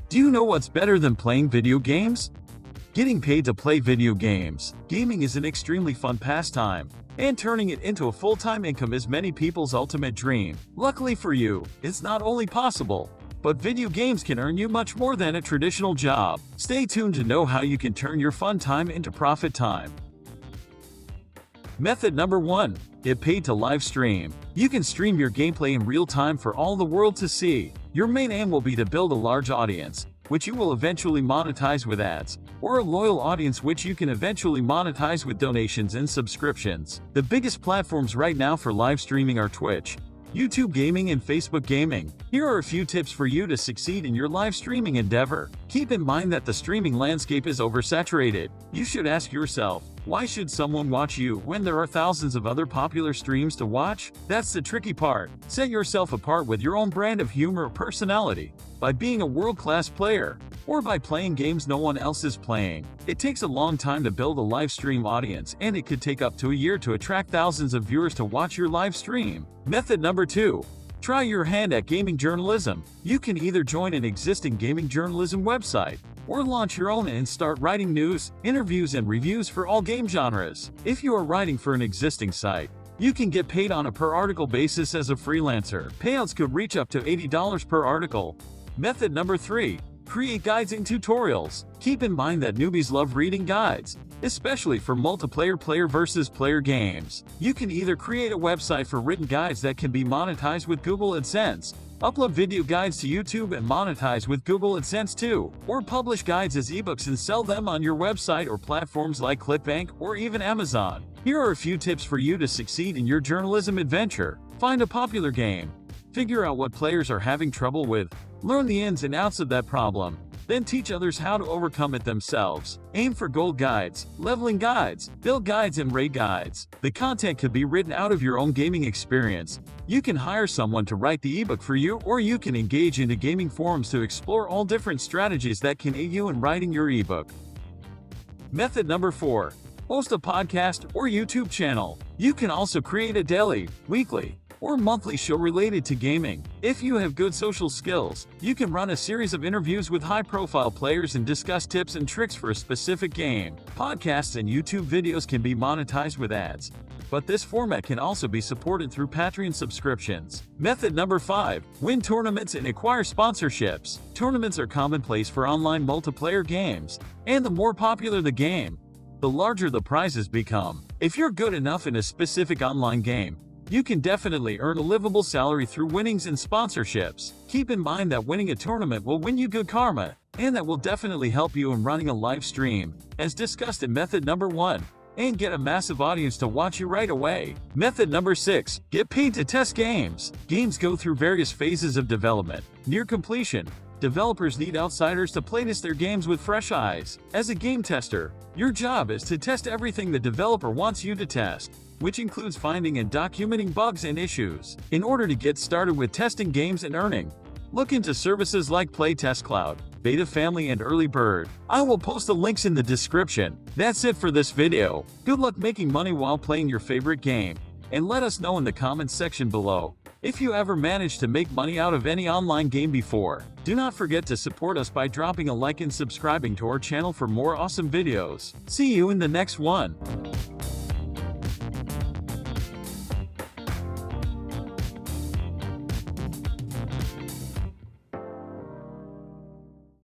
Do you know what's better than playing video games? Getting paid to play video games. Gaming is an extremely fun pastime, and turning it into a full-time income is many people's ultimate dream. Luckily for you, it's not only possible, but video games can earn you much more than a traditional job. Stay tuned to know how you can turn your fun time into profit time. Method number 1. Get paid to live stream. You can stream your gameplay in real time for all the world to see. Your main aim will be to build a large audience, which you will eventually monetize with ads, or a loyal audience which you can eventually monetize with donations and subscriptions. The biggest platforms right now for live streaming are Twitch, YouTube Gaming, and Facebook Gaming. Here are a few tips for you to succeed in your live streaming endeavor. Keep in mind that the streaming landscape is oversaturated. You should ask yourself, why should someone watch you when there are thousands of other popular streams to watch? That's the tricky part. Set yourself apart with your own brand of humor or personality, by being a world-class player, or by playing games no one else is playing. It takes a long time to build a live stream audience, and it could take up to a year to attract thousands of viewers to watch your live stream. Method number 2. Try your hand at gaming journalism. You can either join an existing gaming journalism website, or launch your own and start writing news, interviews, and reviews for all game genres. If you are writing for an existing site, you can get paid on a per-article basis as a freelancer. Payouts could reach up to $80 per article. Method number 3. Create guides and tutorials. Keep in mind that newbies love reading guides, especially for multiplayer player versus player games. You can either create a website for written guides that can be monetized with Google AdSense, upload video guides to YouTube and monetize with Google AdSense too, or publish guides as ebooks and sell them on your website or platforms like ClickBank or even Amazon. Here are a few tips for you to succeed in your journalism adventure. Find a popular game. Figure out what players are having trouble with. Learn the ins and outs of that problem. Then teach others how to overcome it themselves. Aim for gold guides, leveling guides, build guides, and raid guides. The content could be written out of your own gaming experience. You can hire someone to write the ebook for you, or you can engage into gaming forums to explore all different strategies that can aid you in writing your ebook. Method number 4. Host a podcast or YouTube channel. You can also create a daily, weekly, or monthly show related to gaming. If you have good social skills, you can run a series of interviews with high-profile players and discuss tips and tricks for a specific game. Podcasts and YouTube videos can be monetized with ads, but this format can also be supported through Patreon subscriptions. Method number 5. Win tournaments and acquire sponsorships. Tournaments are commonplace for online multiplayer games, and the more popular the game, the larger the prizes become. If you're good enough in a specific online game, you can definitely earn a livable salary through winnings and sponsorships. Keep in mind that winning a tournament will win you good karma, and that will definitely help you in running a live stream, as discussed in method number 1, and get a massive audience to watch you right away. Method number 6. Get paid to test games. Games go through various phases of development. Near completion, developers need outsiders to playtest their games with fresh eyes. As a game tester, your job is to test everything the developer wants you to test, which includes finding and documenting bugs and issues. In order to get started with testing games and earning, look into services like Playtest Cloud, Beta Family, and Early Bird. I will post the links in the description. That's it for this video. Good luck making money while playing your favorite game, and let us know in the comments section below if you ever managed to make money out of any online game before. Do not forget to support us by dropping a like and subscribing to our channel for more awesome videos. See you in the next one.